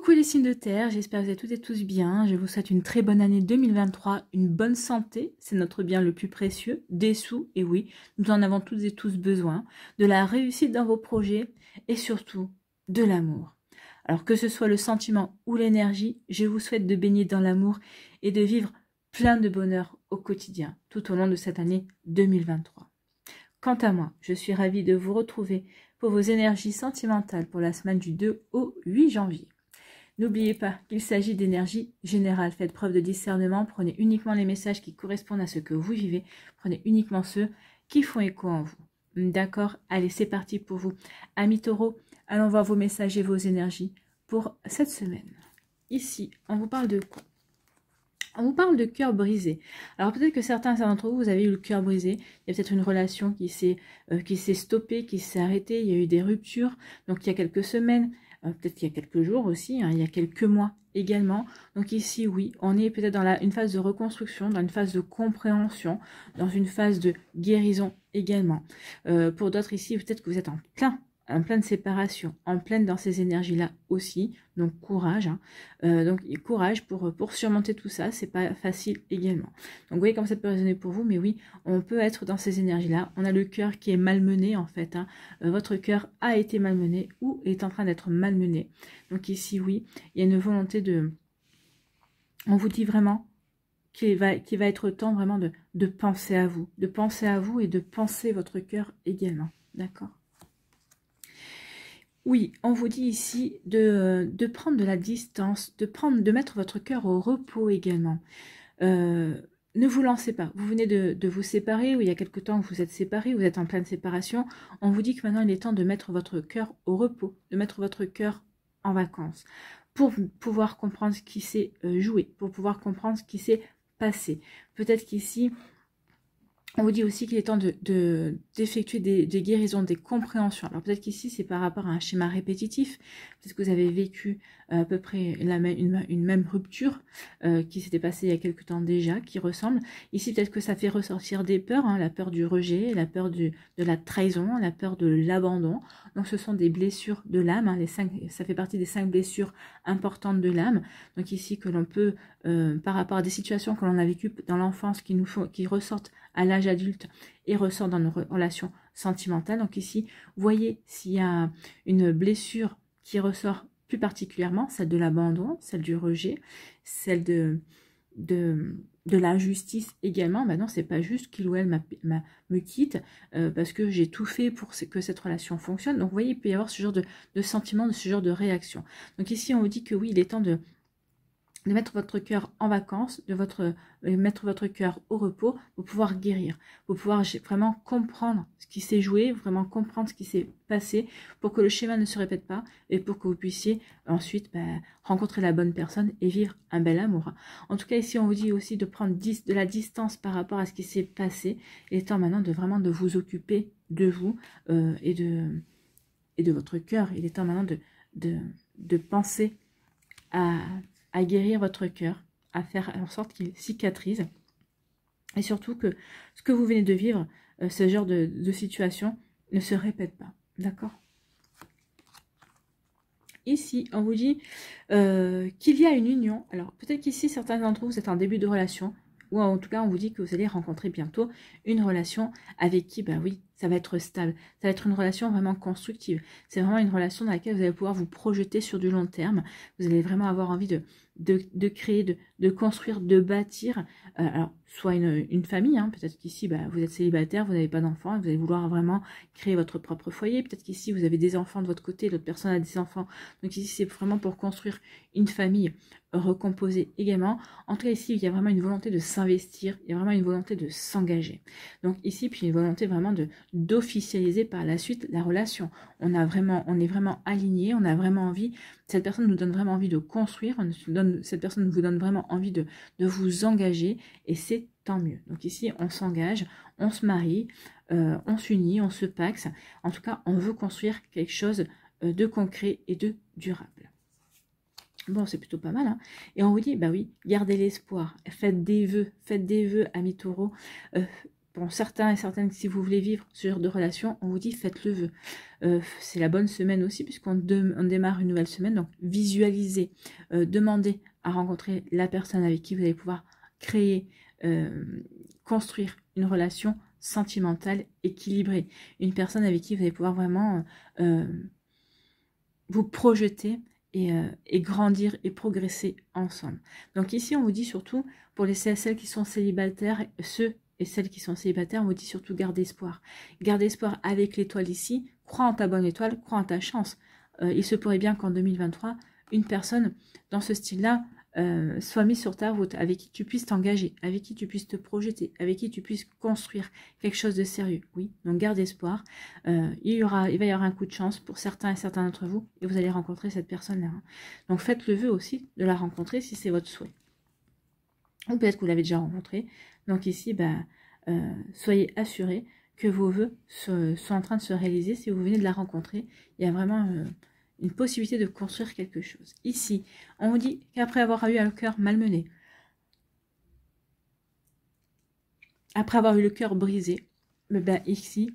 Coucou les signes de terre, j'espère que vous êtes toutes et tous bien. Je vous souhaite une très bonne année 2023, une bonne santé, c'est notre bien le plus précieux, des sous, et oui, nous en avons toutes et tous besoin, de la réussite dans vos projets et surtout de l'amour. Alors que ce soit le sentiment ou l'énergie, je vous souhaite de baigner dans l'amour et de vivre plein de bonheur au quotidien, tout au long de cette année 2023. Quant à moi, je suis ravie de vous retrouver pour vos énergies sentimentales pour la semaine du 2 au 8 janvier. N'oubliez pas qu'il s'agit d'énergie générale. Faites preuve de discernement. Prenez uniquement les messages qui correspondent à ce que vous vivez. Prenez uniquement ceux qui font écho en vous. D'accord? Allez, c'est parti pour vous. Amis taureaux, allons voir vos messages et vos énergies pour cette semaine. Ici, on vous parle de quoi? On vous parle de cœur brisé. Alors peut-être que certains d'entre vous, vous avez eu le cœur brisé. Il y a peut-être une relation qui s'est stoppée, qui s'est arrêtée. Il y a eu des ruptures. Donc il y a quelques semaines. Peut-être qu'il y a quelques jours aussi, hein, il y a quelques mois également. Donc ici, oui, on est peut-être dans une phase de reconstruction, dans une phase de compréhension, dans une phase de guérison également. Pour d'autres ici, peut-être que vous êtes en pleine séparation, en pleine dans ces énergies-là aussi. Donc courage, hein. Donc courage pour surmonter tout ça, c'est pas facile également. Donc vous voyez comme ça peut résonner pour vous, mais oui, on peut être dans ces énergies-là. On a le cœur qui est malmené en fait, hein. Votre cœur a été malmené ou est en train d'être malmené. Donc ici, oui, il y a une volonté de... On vous dit vraiment qu'il va être temps vraiment de penser à vous, et de penser votre cœur également, d'accord? Oui, on vous dit ici de prendre de la distance, de mettre votre cœur au repos également. Ne vous lancez pas. Vous venez de vous séparer, ou il y a quelque temps que vous êtes séparés, vous êtes en pleine séparation. On vous dit que maintenant il est temps de mettre votre cœur au repos, de mettre votre cœur en vacances, pour pouvoir comprendre ce qui s'est joué, pour pouvoir comprendre ce qui s'est passé. Peut-être qu'ici... On vous dit aussi qu'il est temps d'effectuer des guérisons, des compréhensions. Alors peut-être qu'ici, c'est par rapport à un schéma répétitif. Peut-être que vous avez vécu à peu près une même rupture qui s'était passée il y a quelque temps déjà, qui ressemble. Ici, peut-être que ça fait ressortir des peurs, hein, la peur du rejet, la peur de la trahison, la peur de l'abandon. Donc ce sont des blessures de l'âme. Hein, ça fait partie des 5 blessures importantes de l'âme. Donc ici, que l'on peut, par rapport à des situations que l'on a vécues dans l'enfance, qui ressortent à l'âge adulte et ressort dans nos relations sentimentales. Donc ici, voyez s'il y a une blessure qui ressort plus particulièrement, celle de l'abandon, celle du rejet, celle de l'injustice également. Maintenant, c'est pas juste qu'il ou elle me quitte parce que j'ai tout fait pour que cette relation fonctionne. Donc vous voyez, il peut y avoir ce genre de sentiment, de ce genre de réaction. Donc ici, on vous dit que oui, il est temps de mettre votre cœur en vacances, de mettre votre cœur au repos pour pouvoir guérir, pour pouvoir vraiment comprendre ce qui s'est joué, vraiment comprendre ce qui s'est passé, pour que le schéma ne se répète pas et pour que vous puissiez ensuite rencontrer la bonne personne et vivre un bel amour. En tout cas, ici, on vous dit aussi de prendre de la distance par rapport à ce qui s'est passé. Il est temps maintenant de vous occuper de vous et de votre cœur. Il est temps maintenant de penser à guérir votre cœur, à faire en sorte qu'il cicatrise. Et surtout que ce que vous venez de vivre, ce genre de situation, ne se répète pas. D'accord? Ici, on vous dit qu'il y a une union. Alors, peut-être qu'ici, certains d'entre vous êtes en début de relation, ou en tout cas, on vous dit que vous allez rencontrer bientôt une relation avec qui, oui, ça va être stable. Ça va être une relation vraiment constructive. C'est vraiment une relation dans laquelle vous allez pouvoir vous projeter sur du long terme. Vous allez vraiment avoir envie de créer, de construire, de bâtir. Alors, soit une famille, hein. Peut-être qu'ici, vous êtes célibataire, vous n'avez pas d'enfants, vous allez vouloir vraiment créer votre propre foyer. Peut-être qu'ici, vous avez des enfants de votre côté, l'autre personne a des enfants. Donc ici, c'est vraiment pour construire une famille recomposée également. En tout cas, ici, il y a vraiment une volonté de s'investir, il y a vraiment une volonté de s'engager. Donc ici, puis une volonté vraiment d'officialiser par la suite la relation. On est vraiment aligné, on a vraiment envie, cette personne nous donne vraiment envie de construire, cette personne vous donne vraiment envie de vous engager, et c'est tant mieux. Donc ici, on s'engage, on se marie, on s'unit, on se paxe. En tout cas, on veut construire quelque chose de concret et de durable. Bon, c'est plutôt pas mal, hein. Et on vous dit, oui, gardez l'espoir, faites des vœux, amis taureaux, pour certains et certaines, si vous voulez vivre ce genre de relation, on vous dit faites le vœu. C'est la bonne semaine aussi, puisqu'on démarre une nouvelle semaine. Donc, visualisez, demandez à rencontrer la personne avec qui vous allez pouvoir créer, construire une relation sentimentale équilibrée. Une personne avec qui vous allez pouvoir vraiment vous projeter et grandir et progresser ensemble. Donc ici, on vous dit surtout, pour les celles qui sont célibataires, ceux et celles qui sont célibataires, on vous dit surtout garde espoir. Garde espoir avec l'étoile ici, crois en ta bonne étoile, crois en ta chance. Il se pourrait bien qu'en 2023, une personne dans ce style-là soit mise sur ta route, avec qui tu puisses t'engager, avec qui tu puisses te projeter, avec qui tu puisses construire quelque chose de sérieux. Oui, donc garde espoir. Il va y avoir un coup de chance pour certains et certains d'entre vous, et vous allez rencontrer cette personne-là. Donc faites le vœu aussi de la rencontrer si c'est votre souhait. Ou peut-être que vous l'avez déjà rencontré. Donc ici, soyez assurés que vos vœux sont en train de se réaliser. Si vous venez de la rencontrer, il y a vraiment une possibilité de construire quelque chose. Ici, on vous dit qu'après avoir eu le cœur malmené, après avoir eu le cœur brisé, ici,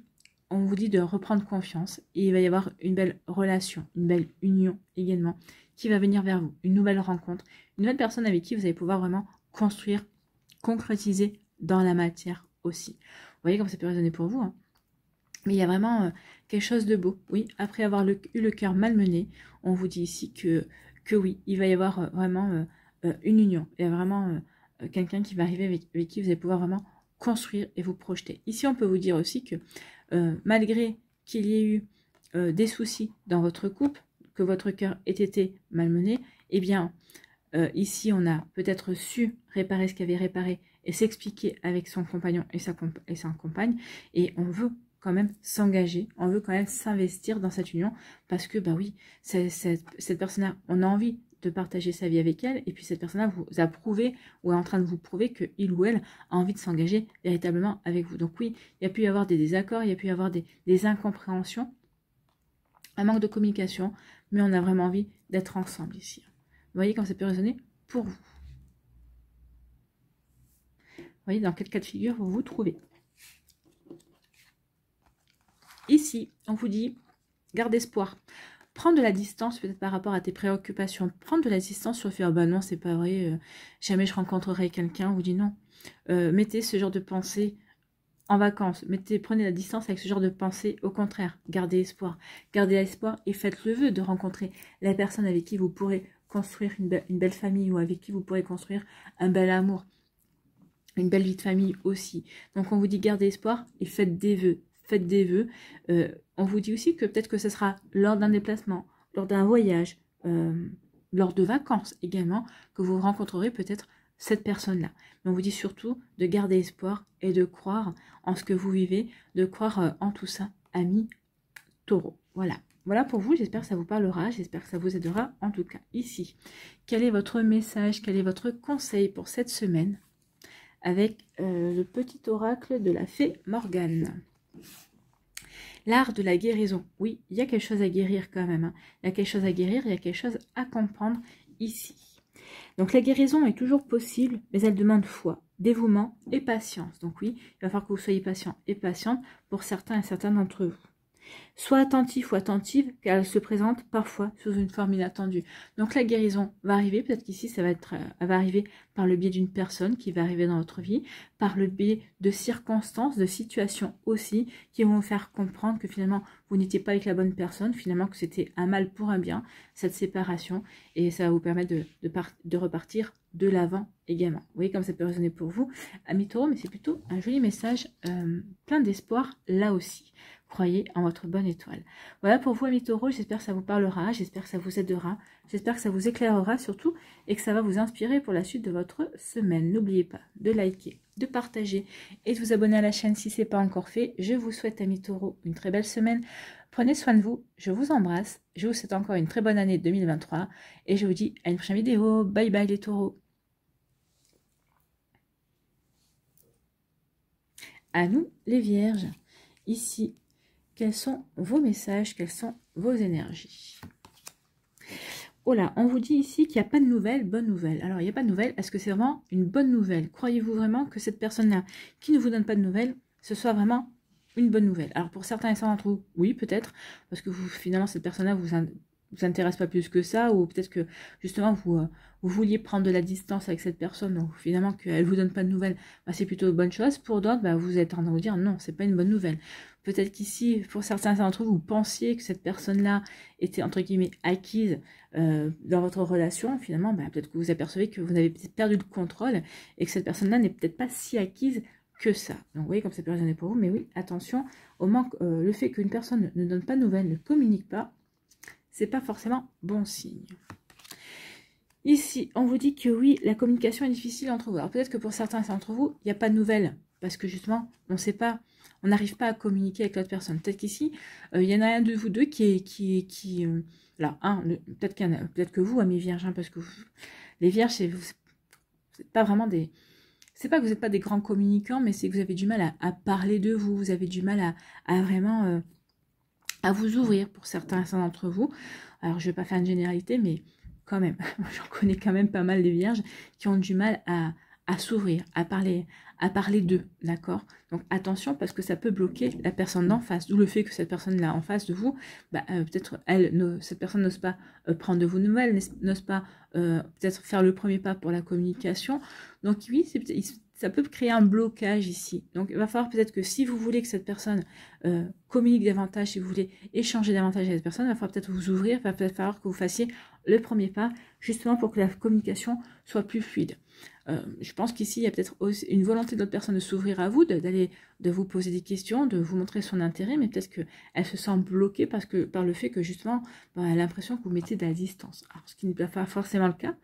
on vous dit de reprendre confiance et il va y avoir une belle relation, une belle union également qui va venir vers vous, une nouvelle rencontre, une nouvelle personne avec qui vous allez pouvoir vraiment construire, concrétiser dans la matière aussi. Vous voyez comme ça peut résonner pour vous, hein. Mais il y a vraiment quelque chose de beau. Oui, après avoir eu le cœur malmené, on vous dit ici que oui, il va y avoir vraiment une union. Il y a vraiment quelqu'un qui va arriver avec qui vous allez pouvoir vraiment construire et vous projeter. Ici, on peut vous dire aussi que malgré qu'il y ait eu des soucis dans votre couple, que votre cœur ait été malmené, eh bien, ici, on a peut-être su réparer ce qu'il y avait réparé et s'expliquer avec son compagnon et sa compagne. Et on veut quand même s'engager, on veut quand même s'investir dans cette union parce que, oui, cette personne-là, on a envie de partager sa vie avec elle et puis cette personne-là vous a prouvé ou est en train de vous prouver qu'il ou elle a envie de s'engager véritablement avec vous. Donc oui, il y a pu y avoir des désaccords, il y a pu y avoir des incompréhensions, un manque de communication, mais on a vraiment envie d'être ensemble ici. Vous voyez comment ça peut résonner pour vous. Vous voyez dans quel cas de figure vous vous trouvez. Ici, on vous dit, garde espoir. Prendre de la distance peut-être par rapport à tes préoccupations. Prendre de la distance sur le fait, non, c'est pas vrai, jamais je rencontrerai quelqu'un. On vous dit non. Mettez ce genre de pensée en vacances. Prenez la distance avec ce genre de pensée. Au contraire, gardez espoir. Gardez espoir et faites le vœu de rencontrer la personne avec qui vous pourrez construire une belle famille ou avec qui vous pourrez construire un bel amour. Une belle vie de famille aussi. Donc on vous dit gardez espoir et faites des vœux. Faites des vœux. On vous dit aussi que peut-être que ce sera lors d'un déplacement, lors d'un voyage, lors de vacances également, que vous rencontrerez peut-être cette personne-là. Mais on vous dit surtout de garder espoir et de croire en ce que vous vivez, de croire en tout ça, amis taureaux. Voilà. Voilà pour vous, j'espère que ça vous parlera, j'espère que ça vous aidera en tout cas. Ici, quel est votre message, quel est votre conseil pour cette semaine avec le petit oracle de la fée Morgane? L'art de la guérison. Oui, il y a quelque chose à guérir quand même. Il y a quelque chose à guérir, il y a quelque chose à comprendre ici. Donc la guérison est toujours possible, mais elle demande foi, dévouement et patience. Donc oui, il va falloir que vous soyez patient et patiente pour certains et certaines d'entre vous. Sois attentif ou attentive, car elle se présente parfois sous une forme inattendue. Donc la guérison va arriver, peut-être qu'ici elle va arriver par le biais d'une personne qui va arriver dans votre vie, par le biais de circonstances, de situations aussi, qui vont vous faire comprendre que finalement vous n'étiez pas avec la bonne personne, finalement que c'était un mal pour un bien, cette séparation, et ça va vous permettre de repartir de l'avant également. Vous voyez comme ça peut résonner pour vous, amis taureaux, mais c'est plutôt un joli message, plein d'espoir là aussi. Croyez en votre bonne étoile. Voilà pour vous, amis taureaux, j'espère que ça vous parlera, j'espère que ça vous aidera, j'espère que ça vous éclairera surtout et que ça va vous inspirer pour la suite de votre semaine. N'oubliez pas de liker, de partager et de vous abonner à la chaîne si ce n'est pas encore fait. Je vous souhaite, amis taureaux, une très belle semaine. Prenez soin de vous, je vous embrasse, je vous souhaite encore une très bonne année 2023 et je vous dis à une prochaine vidéo. Bye bye les taureaux. À nous les vierges, ici. Quels sont vos messages? Quelles sont vos énergies? Oh là, on vous dit ici qu'il n'y a pas de nouvelles, bonne nouvelle. Alors, il n'y a pas de nouvelles. Est-ce que c'est vraiment une bonne nouvelle? Croyez-vous vraiment que cette personne-là, qui ne vous donne pas de nouvelles, ce soit vraiment une bonne nouvelle. Alors pour certains et certains d'entre vous, oui, peut-être, parce que vous, finalement, cette personne-là vous intéresse pas plus que ça, ou peut-être que justement vous vouliez prendre de la distance avec cette personne, donc finalement qu'elle vous donne pas de nouvelles, bah, c'est plutôt une bonne chose. Pour d'autres, bah, vous êtes en train de vous dire non, c'est pas une bonne nouvelle. Peut-être qu'ici, pour certains d'entre vous, vous pensiez que cette personne-là était entre guillemets acquise dans votre relation. Finalement, bah, peut-être que vous apercevez que vous avez perdu le contrôle et que cette personne-là n'est peut-être pas si acquise que ça. Donc vous voyez comme c'est plus raisonné pour vous, mais oui, attention, au manque, le fait qu'une personne ne donne pas de nouvelles, ne communique pas, c'est pas forcément bon signe. Ici, on vous dit que oui, la communication est difficile entre vous. Alors peut-être que pour certains d'entre vous, il n'y a pas de nouvelles, parce que justement, on ne sait pas, on n'arrive pas à communiquer avec l'autre personne. Peut-être qu'ici, il y en a un de vous deux là, peut-être que vous, amis vierges, hein, parce que les vierges, c'est pas vraiment des... C'est pas que vous n'êtes pas des grands communicants, mais c'est que vous avez du mal à parler de vous, vous avez du mal à vraiment... à vous ouvrir pour certains d'entre vous. Alors, je ne vais pas faire une généralité, mais quand même, j'en connais quand même pas mal de vierges qui ont du mal à s'ouvrir, à parler d'eux, d'accord? Donc, attention, parce que ça peut bloquer la personne d'en face, d'où le fait que cette personne-là en face de vous, peut-être cette personne n'ose pas prendre de vos nouvelles, n'ose pas peut-être faire le premier pas pour la communication. Donc, oui, ça peut créer un blocage ici. Donc, il va falloir peut-être que si vous voulez que cette personne communique davantage, si vous voulez échanger davantage avec cette personne, il va falloir peut-être vous ouvrir, il va peut-être falloir que vous fassiez le premier pas, justement pour que la communication soit plus fluide. Je pense qu'ici, il y a peut-être aussi une volonté de l'autre personne de s'ouvrir à vous, de vous poser des questions, de vous montrer son intérêt, mais peut-être qu'elle se sent bloquée par le fait que, justement, elle a l'impression que vous mettez de la distance. Alors, ce qui n'est pas forcément le cas.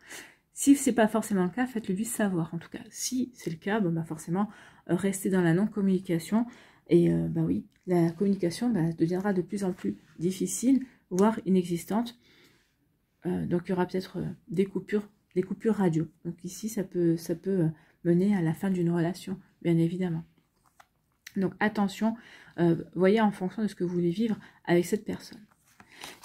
Si ce n'est pas forcément le cas, faites-le lui savoir, en tout cas. Si c'est le cas, forcément, restez dans la non-communication. Et oui, la communication deviendra de plus en plus difficile, voire inexistante. Donc, il y aura peut-être des coupures radio. Donc ici, ça peut mener à la fin d'une relation, bien évidemment. Donc attention, voyez en fonction de ce que vous voulez vivre avec cette personne.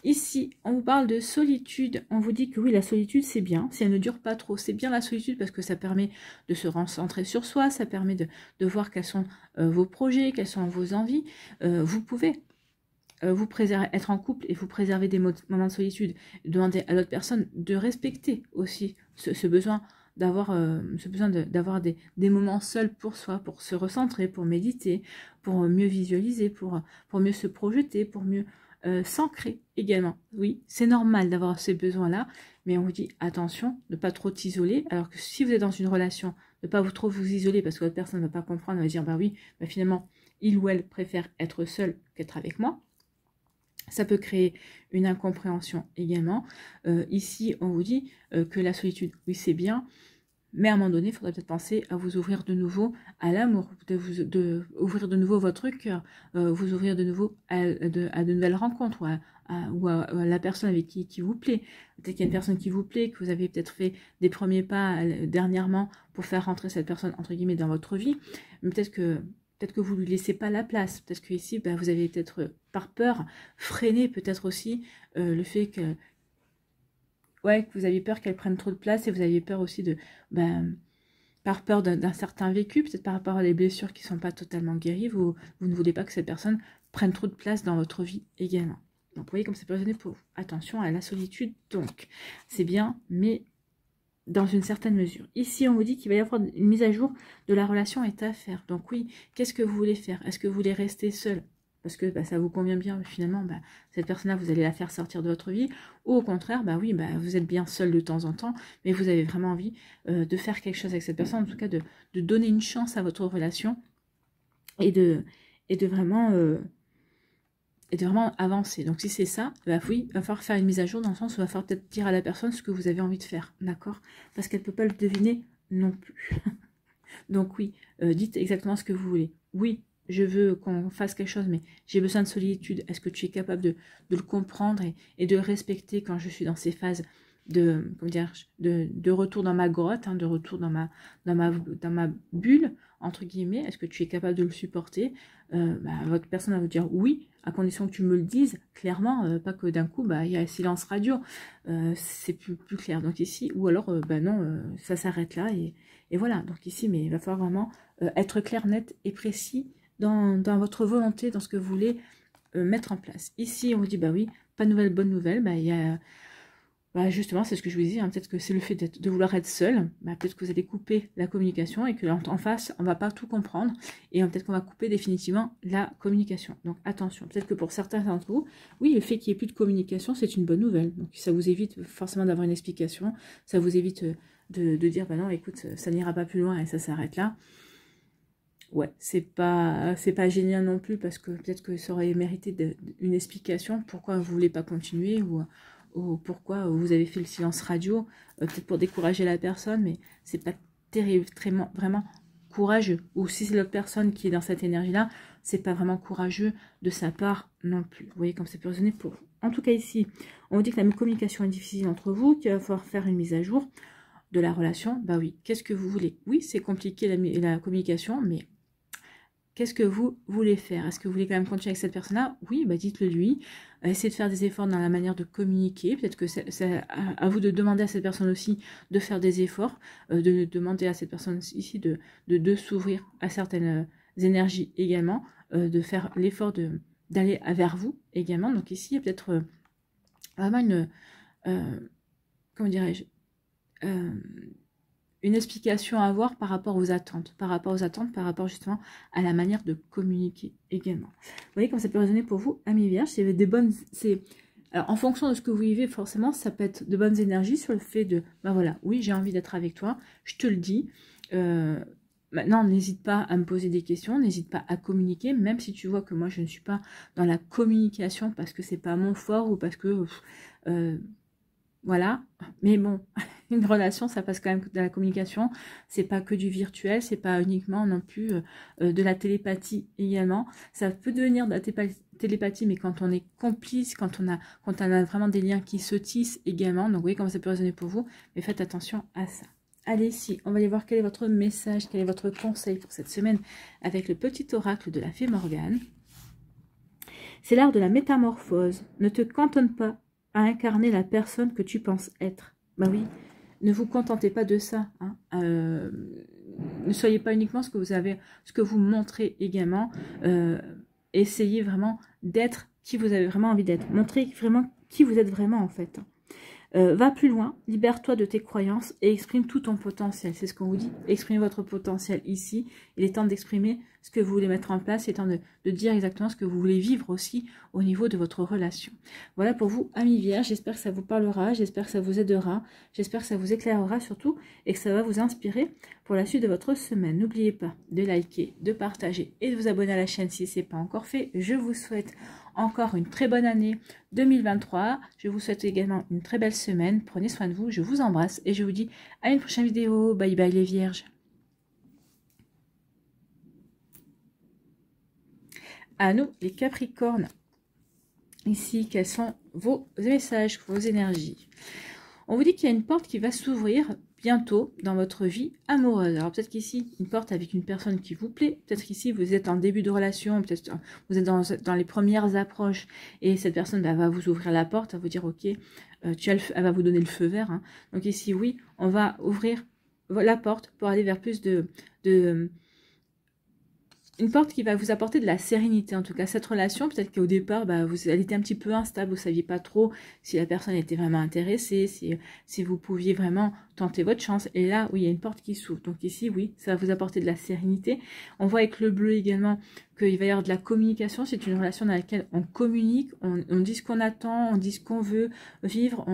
Ici, on vous parle de solitude. On vous dit que oui, la solitude, c'est bien. Si elle ne dure pas trop, c'est bien la solitude parce que ça permet de se recentrer sur soi. Ça permet de voir quels sont vos projets, quelles sont vos envies. Vous pouvez vous préserver, être en couple et vous préserver des moments de solitude. Demander à l'autre personne de respecter aussi ce besoin d'avoir des moments seuls pour soi, pour se recentrer, pour méditer, pour mieux visualiser, pour mieux se projeter, pour mieux s'ancrer également. Oui, c'est normal d'avoir ces besoins-là, mais on vous dit attention, de ne pas trop t'isoler, alors que si vous êtes dans une relation, de ne pas trop vous isoler, parce que l'autre personne ne va pas comprendre, elle va dire, finalement, il ou elle préfère être seul qu'être avec moi. Ça peut créer une incompréhension également. Ici, on vous dit que la solitude, oui, c'est bien, mais à un moment donné, il faudrait peut-être penser à vous ouvrir de nouveau à l'amour, de ouvrir de nouveau votre cœur, vous ouvrir de nouveau à de nouvelles rencontres, ou à la personne avec qui vous plaît. Peut-être qu'il y a une personne qui vous plaît, que vous avez peut-être fait des premiers pas dernièrement pour faire rentrer cette personne, entre guillemets, dans votre vie, mais peut-être que vous ne lui laissez pas la place. Peut-être qu'ici, vous avez peut-être, par peur, freiné peut-être aussi le fait que vous avez peur qu'elle prenne trop de place et vous avez peur aussi par peur d'un certain vécu, peut-être par rapport à des blessures qui ne sont pas totalement guéries, vous ne voulez pas que cette personne prenne trop de place dans votre vie également. Donc, vous voyez comme c'est pas raisonné pour vous. Attention à la solitude, donc. C'est bien, mais dans une certaine mesure. Ici, on vous dit qu'il va y avoir une mise à jour de la relation est à faire. Donc oui, qu'est-ce que vous voulez faire? Est-ce que vous voulez rester seul parce que ça vous convient bien, mais finalement, cette personne-là, vous allez la faire sortir de votre vie, ou au contraire, vous êtes bien seul de temps en temps, mais vous avez vraiment envie de faire quelque chose avec cette personne, en tout cas de donner une chance à votre relation, et de vraiment avancer. Donc si c'est ça, oui, il va falloir faire une mise à jour dans le sens où il va falloir peut-être dire à la personne ce que vous avez envie de faire, d'accord? Parce qu'elle ne peut pas le deviner non plus. Donc oui, dites exactement ce que vous voulez. Oui, je veux qu'on fasse quelque chose, mais j'ai besoin de solitude. Est-ce que tu es capable de le comprendre et de le respecter quand je suis dans ces phases de retour dans ma grotte, de retour dans ma bulle, entre guillemets? Est-ce que tu es capable de le supporter? Votre personne va vous dire oui, à condition que tu me le dises clairement, pas que d'un coup il y a un silence radio, c'est plus clair. Donc ici, ou alors non, ça s'arrête là et voilà. Donc ici, mais il va falloir vraiment être clair, net et précis dans votre volonté, dans ce que vous voulez mettre en place. Ici, on vous dit, bah oui, pas de nouvelles, bonne nouvelle, bah il y a... Bah justement, c'est ce que je vous dis, hein, peut-être que c'est le fait de vouloir être seul, bah peut-être que vous allez couper la communication et que en face, on va pas tout comprendre et peut-être qu'on va couper définitivement la communication. Donc attention, peut-être que pour certains d'entre vous, oui, le fait qu'il n'y ait plus de communication, c'est une bonne nouvelle. Donc ça vous évite forcément d'avoir une explication, ça vous évite de dire, bah non, écoute, ça n'ira pas plus loin et ça s'arrête là. Ouais, c'est pas génial non plus parce que peut-être que ça aurait mérité une explication, pourquoi vous voulez pas continuer ou pourquoi vous avez fait le silence radio, peut-être pour décourager la personne, mais c'est pas terriblement, vraiment courageux. Ou si c'est l'autre personne qui est dans cette énergie-là, c'est pas vraiment courageux de sa part non plus. Vous voyez comme ça peut résonner pour vous. En tout cas ici, on vous dit que la communication est difficile entre vous, qu'il va falloir faire une mise à jour de la relation. Bah oui, qu'est-ce que vous voulez? Oui, c'est compliqué la communication, mais qu'est-ce que vous voulez faire? Est-ce que vous voulez quand même continuer avec cette personne-là? Oui, bah dites-le lui. Essayez de faire des efforts dans la manière de communiquer. Peut-être que c'est à vous de demander à cette personne aussi de faire des efforts, de demander à cette personne ici de s'ouvrir à certaines énergies également, de faire l'effort d'aller vers vous également. Donc ici, il y a peut-être vraiment une... comment dirais-je une explication à avoir par rapport aux attentes, par rapport justement à la manière de communiquer également. Vous voyez comme ça peut résonner pour vous, amis vierges, c'est des bonnes... Alors, en fonction de ce que vous vivez, forcément, ça peut être de bonnes énergies sur le fait de, ben voilà, oui, j'ai envie d'être avec toi, je te le dis. Maintenant, n'hésite pas à me poser des questions, n'hésite pas à communiquer, même si tu vois que moi, je ne suis pas dans la communication parce que c'est pas mon fort ou parce que... voilà, mais bon, une relation, ça passe quand même de la communication, c'est pas que du virtuel, c'est pas uniquement non plus de la télépathie également, ça peut devenir de la télépathie, mais quand on est complice, quand on a vraiment des liens qui se tissent également, donc vous voyez comment ça peut résonner pour vous, mais faites attention à ça. Allez, ici, on va aller voir quel est votre message, quel est votre conseil pour cette semaine avec le petit oracle de la fée Morgane. C'est l'art de la métamorphose, ne te cantonne pas à incarner la personne que tu penses être. Ben oui, ne vous contentez pas de ça. Hein. Ne soyez pas uniquement ce que vous montrez également. Essayez vraiment d'être qui vous avez vraiment envie d'être. Montrez vraiment qui vous êtes vraiment en fait. Va plus loin, libère-toi de tes croyances et exprime tout ton potentiel. C'est ce qu'on vous dit. Exprimez votre potentiel ici. Il est temps d'exprimer ce que vous voulez mettre en place. Il est temps de dire exactement ce que vous voulez vivre aussi au niveau de votre relation. Voilà pour vous, amis vierges. J'espère que ça vous parlera. J'espère que ça vous aidera. J'espère que ça vous éclairera surtout et que ça va vous inspirer pour la suite de votre semaine. N'oubliez pas de liker, de partager et de vous abonner à la chaîne si ce n'est pas encore fait. Je vous souhaite encore une très bonne année 2023. Je vous souhaite également une très belle semaine. Prenez soin de vous. Je vous embrasse et je vous dis à une prochaine vidéo. Bye bye les vierges. À nous les capricornes. Ici, quels sont vos messages, vos énergies? On vous dit qu'il y a une porte qui va s'ouvrir bientôt dans votre vie amoureuse. Alors peut-être qu'ici, une porte avec une personne qui vous plaît. Peut-être qu'ici, vous êtes en début de relation. Peut-être vous êtes dans les premières approches. Et cette personne va vous ouvrir la porte, va vous dire, ok, elle va vous donner le feu vert. Hein. Donc ici, oui, on va ouvrir la porte pour aller vers plus une porte qui va vous apporter de la sérénité, en tout cas. Cette relation, peut-être qu'au départ, elle était un petit peu instable, vous ne saviez pas trop si la personne était vraiment intéressée, si vous pouviez vraiment tenter votre chance. Et là, oui, il y a une porte qui s'ouvre. Donc ici, oui, ça va vous apporter de la sérénité. On voit avec le bleu également qu'il va y avoir de la communication. C'est une relation dans laquelle on communique, on dit ce qu'on attend, on dit ce qu'on veut vivre,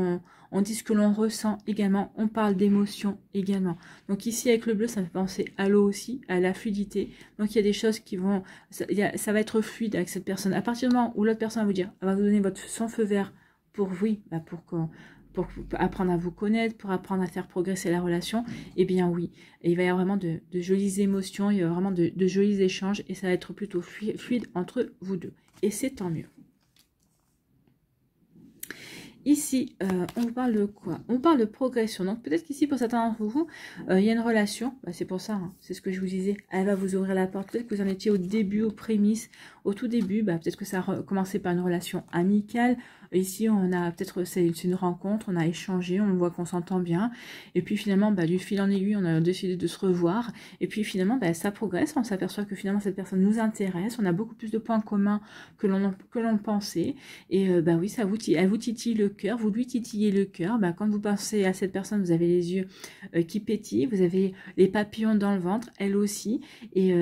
on dit ce que l'on ressent également, on parle d'émotions également. Donc ici, avec le bleu, ça me fait penser à l'eau aussi, à la fluidité. Donc il y a des choses qui vont... Ça va être fluide avec cette personne. À partir du moment où l'autre personne va vous dire, elle va vous donner son feu vert pour pour apprendre à vous connaître, pour apprendre à faire progresser la relation, eh bien oui, et il va y avoir vraiment de jolies émotions, il y a vraiment de jolis échanges, et ça va être plutôt fluide entre vous deux. Et c'est tant mieux. Ici, on parle de quoi? On parle de progression. Donc peut-être qu'ici, pour certains d'entre vous, il y a une relation. C'est pour ça, hein, c'est ce que je vous disais. Elle va vous ouvrir la porte. Peut-être que vous en étiez au début, aux prémices, au tout début. Peut-être que ça a commencé par une relation amicale, Ici, on a peut-être, c'est une rencontre, on a échangé, on voit qu'on s'entend bien. Et puis finalement, du fil en aiguille, on a décidé de se revoir. Et puis finalement, ça progresse. On s'aperçoit que finalement, cette personne nous intéresse. On a beaucoup plus de points communs que l'on pensait. Et oui, elle vous titille le cœur, vous lui titillez le cœur. Quand vous pensez à cette personne, vous avez les yeux qui pétillent, vous avez les papillons dans le ventre, elle aussi. Et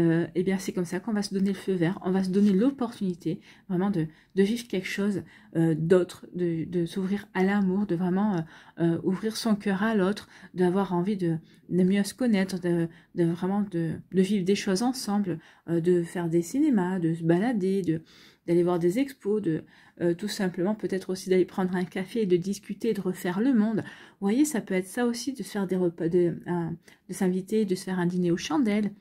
bien, c'est comme ça qu'on va se donner le feu vert. On va se donner l'opportunité vraiment de vivre quelque chose d'autre, de s'ouvrir à l'amour, de vraiment ouvrir son cœur à l'autre, d'avoir envie de mieux se connaître, de vraiment de vivre des choses ensemble, de faire des cinémas, de se balader, d'aller voir des expos, de tout simplement peut-être aussi d'aller prendre un café et de discuter, de refaire le monde. Vous voyez, ça peut être ça aussi, de se faire des repas, de s'inviter, de se faire un dîner aux chandelles.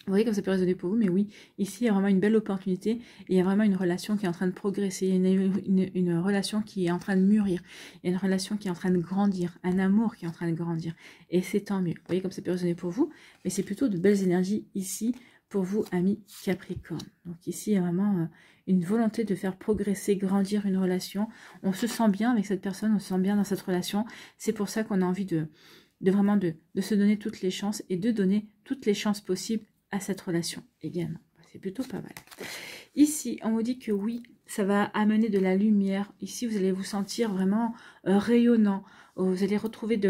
Vous voyez comme ça peut résonner pour vous, mais oui, ici il y a vraiment une belle opportunité, et il y a vraiment une relation qui est en train de progresser, il y a une relation qui est en train de mûrir, il y a une relation qui est en train de grandir, un amour qui est en train de grandir, et c'est tant mieux. Vous voyez comme ça peut résonner pour vous, mais c'est plutôt de belles énergies ici pour vous, amis Capricorne. Donc ici il y a vraiment une volonté de faire progresser, grandir une relation. On se sent bien avec cette personne, on se sent bien dans cette relation, c'est pour ça qu'on a envie de vraiment de se donner toutes les chances, et de donner toutes les chances possibles à cette relation également. C'est plutôt pas mal. Ici, on vous dit que oui, ça va amener de la lumière. Ici, vous allez vous sentir vraiment rayonnant. Vous allez retrouver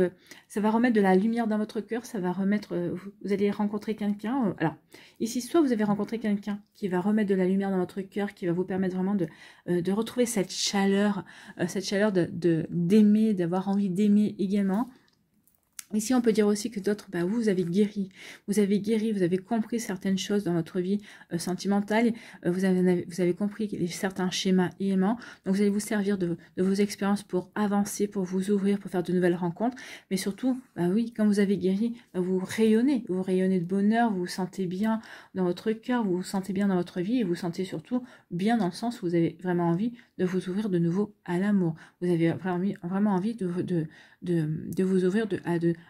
ça va remettre de la lumière dans votre cœur. Ça va remettre, vous allez rencontrer quelqu'un. Alors, ici, soit vous avez rencontré quelqu'un qui va remettre de la lumière dans votre cœur, qui va vous permettre vraiment de retrouver cette chaleur d'aimer, d'avoir envie d'aimer également. Ici, on peut dire aussi que d'autres, vous avez guéri, vous avez compris certaines choses dans votre vie sentimentale, vous avez compris certains schémas éléments, donc vous allez vous servir de vos expériences pour avancer, pour vous ouvrir, pour faire de nouvelles rencontres, mais surtout, oui, quand vous avez guéri, vous rayonnez de bonheur, vous vous sentez bien dans votre cœur, vous vous sentez bien dans votre vie, et vous vous sentez surtout bien dans le sens où vous avez vraiment envie de vous ouvrir de nouveau à l'amour, vous avez vraiment envie de vous ouvrir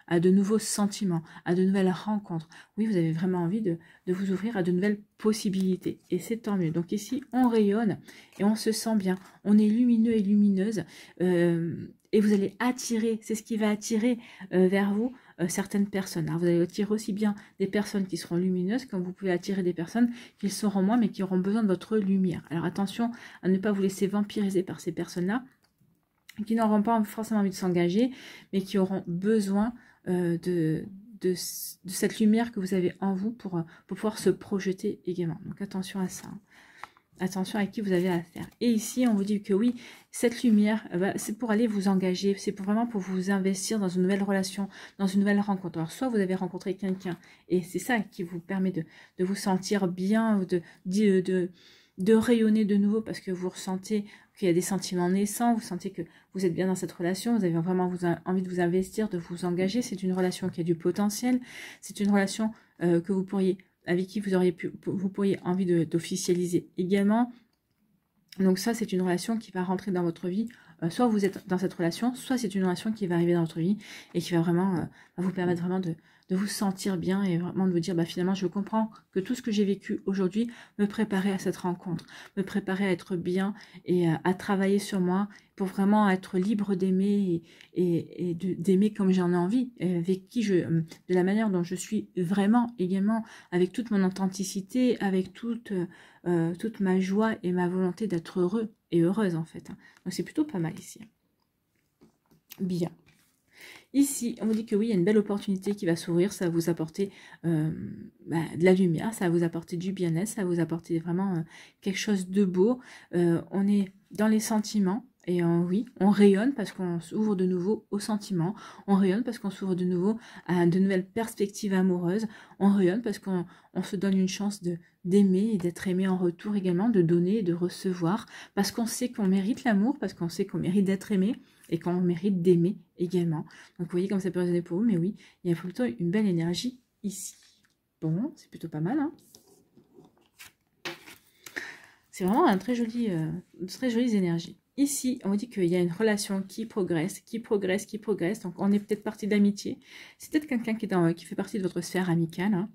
à de nouveaux sentiments, à de nouvelles rencontres. Oui, vous avez vraiment envie de vous ouvrir à de nouvelles possibilités. Et c'est tant mieux. Donc ici, on rayonne et on se sent bien. On est lumineux et lumineuse. Et vous allez attirer, c'est ce qui va attirer vers vous certaines personnes. Alors, vous allez attirer aussi bien des personnes qui seront lumineuses, comme vous pouvez attirer des personnes qui le seront moins, mais qui auront besoin de votre lumière. Alors attention à ne pas vous laisser vampiriser par ces personnes-là, qui n'auront pas forcément envie de s'engager, mais qui auront besoin de cette lumière que vous avez en vous pour pouvoir se projeter également. Donc attention à ça. Attention à qui vous avez affaire. Et ici, on vous dit que oui, cette lumière, c'est pour aller vous engager, c'est vraiment pour vous investir dans une nouvelle relation, dans une nouvelle rencontre. Alors, soit vous avez rencontré quelqu'un, et c'est ça qui vous permet de vous sentir bien, de rayonner de nouveau, parce que vous ressentez qu'il y a des sentiments naissants, vous sentez que vous êtes bien dans cette relation, vous avez vraiment envie de vous investir, de vous engager. C'est une relation qui a du potentiel, c'est une relation que vous pourriez, avec qui vous pourriez envie d'officialiser également. Donc ça, c'est une relation qui va rentrer dans votre vie. Soit vous êtes dans cette relation, soit c'est une relation qui va arriver dans votre vie et qui va vraiment vous permettre vraiment de vous sentir bien et vraiment de vous dire, finalement, je comprends que tout ce que j'ai vécu aujourd'hui me préparait à cette rencontre, me préparait à être bien et à travailler sur moi pour vraiment être libre d'aimer et d'aimer comme j'en ai envie, avec qui de la manière dont je suis vraiment également, avec toute mon authenticité, avec toute ma joie et ma volonté d'être heureux et heureuse en fait. Donc c'est plutôt pas mal ici. Bien. Ici, on vous dit que oui, il y a une belle opportunité qui va s'ouvrir, ça va vous apporter de la lumière, ça va vous apporter du bien-être, ça va vous apporter vraiment quelque chose de beau. On est dans les sentiments, et oui, on rayonne parce qu'on s'ouvre de nouveau aux sentiments, on rayonne parce qu'on s'ouvre de nouveau à de nouvelles perspectives amoureuses, on rayonne parce qu'on se donne une chance d'aimer et d'être aimé en retour également, de donner et de recevoir, parce qu'on sait qu'on mérite l'amour, parce qu'on sait qu'on mérite d'être aimé, et qu'on mérite d'aimer également. Donc vous voyez comme ça peut résonner pour vous, mais oui, il y a plutôt une belle énergie ici. Bon, c'est plutôt pas mal, hein. C'est vraiment une très jolie énergie. Ici, on vous dit qu'il y a une relation qui progresse, donc on est peut-être parti d'amitié. C'est peut-être quelqu'un qui fait partie de votre sphère amicale, hein.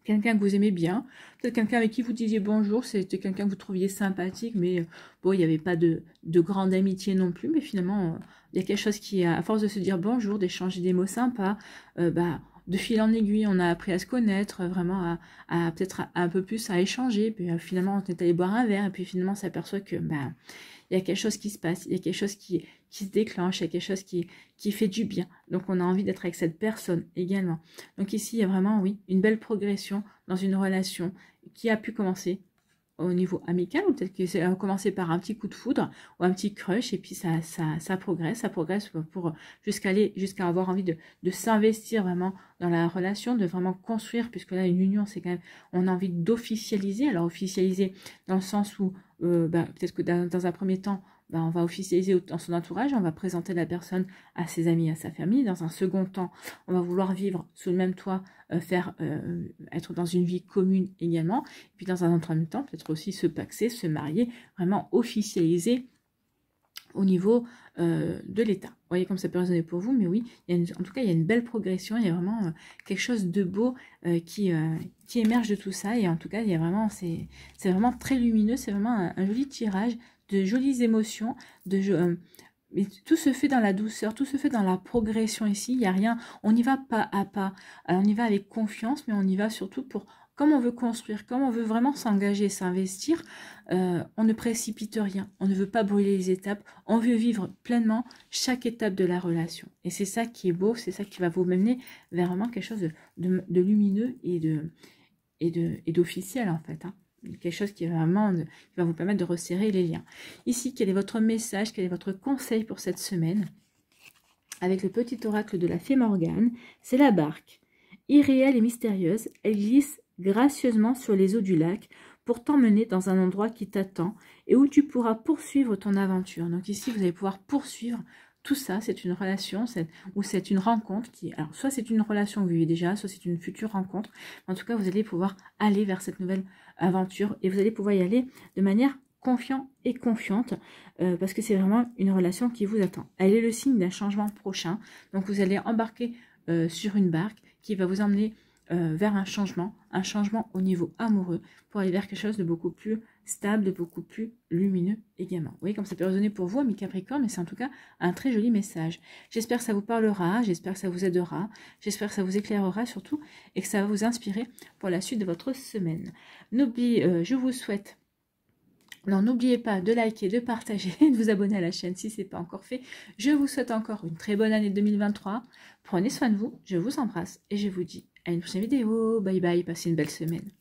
quelqu'un que vous aimez bien, peut-être quelqu'un avec qui vous disiez bonjour, c'était quelqu'un que vous trouviez sympathique, mais bon, il n'y avait pas de grande amitié non plus, mais finalement, il y a quelque chose qui, à force de se dire bonjour, d'échanger des mots sympas, de fil en aiguille, on a appris à se connaître, vraiment à peut-être un peu plus à échanger, puis finalement, on est allé boire un verre, et puis finalement, on s'aperçoit que, il y a quelque chose qui se passe, il y a quelque chose qui se déclenche, il y a quelque chose qui fait du bien. Donc, on a envie d'être avec cette personne également. Donc ici, il y a vraiment, oui, une belle progression dans une relation qui a pu commencer au niveau amical, ou peut-être que ça a commencé par un petit coup de foudre ou un petit crush, et puis ça progresse pour jusqu'à avoir envie de s'investir vraiment dans la relation, de vraiment construire, puisque là, une union, c'est quand même, on a envie d'officialiser. Alors, officialiser dans le sens où, peut-être que dans un premier temps, on va officialiser dans son entourage, on va présenter la personne à ses amis, à sa famille. Dans un second temps, on va vouloir vivre sous le même toit, être dans une vie commune également. Et puis dans un autre temps, peut-être aussi se paxer, se marier, vraiment officialiser au niveau de l'État. Vous voyez comme ça peut résonner pour vous, mais oui, en tout cas, il y a une belle progression, il y a vraiment quelque chose de beau qui émerge de tout ça, et en tout cas, il y a vraiment, c'est vraiment très lumineux, c'est vraiment un joli tirage, de jolies émotions, mais tout se fait dans la douceur, tout se fait dans la progression ici, il n'y a rien, on y va pas à pas, on y va avec confiance, mais on y va surtout comme on veut construire, comme on veut vraiment s'engager, s'investir, on ne précipite rien, on ne veut pas brûler les étapes, on veut vivre pleinement chaque étape de la relation. Et c'est ça qui est beau, c'est ça qui va vous mener vers vraiment quelque chose de lumineux et d'officiel en fait, hein. Quelque chose qui va vous permettre de resserrer les liens. Ici, quel est votre message, quel est votre conseil pour cette semaine? Avec le petit oracle de la fée Morgane, c'est la barque. Irréelle et mystérieuse, elle glisse gracieusement sur les eaux du lac pour t'emmener dans un endroit qui t'attend et où tu pourras poursuivre ton aventure. Donc ici, vous allez pouvoir poursuivre tout ça. C'est une relation ou c'est une rencontre alors soit c'est une relation que vous vivez déjà, soit c'est une future rencontre. En tout cas, vous allez pouvoir aller vers cette nouvelle aventure et vous allez pouvoir y aller de manière confiant et confiante parce que c'est vraiment une relation qui vous attend. Elle est le signe d'un changement prochain. Donc vous allez embarquer sur une barque qui va vous emmener vers un changement au niveau amoureux pour aller vers quelque chose de beaucoup plus stable, de beaucoup plus lumineux également. Vous voyez comme ça peut résonner pour vous, amis Capricorne, mais c'est en tout cas un très joli message. J'espère que ça vous parlera, j'espère que ça vous aidera, j'espère que ça vous éclairera surtout et que ça va vous inspirer pour la suite de votre semaine. Je vous souhaite... Non, n'oubliez pas de liker, de partager et de vous abonner à la chaîne si ce n'est pas encore fait. Je vous souhaite encore une très bonne année 2023. Prenez soin de vous, je vous embrasse et je vous dis à une prochaine vidéo. Bye bye, passez une belle semaine.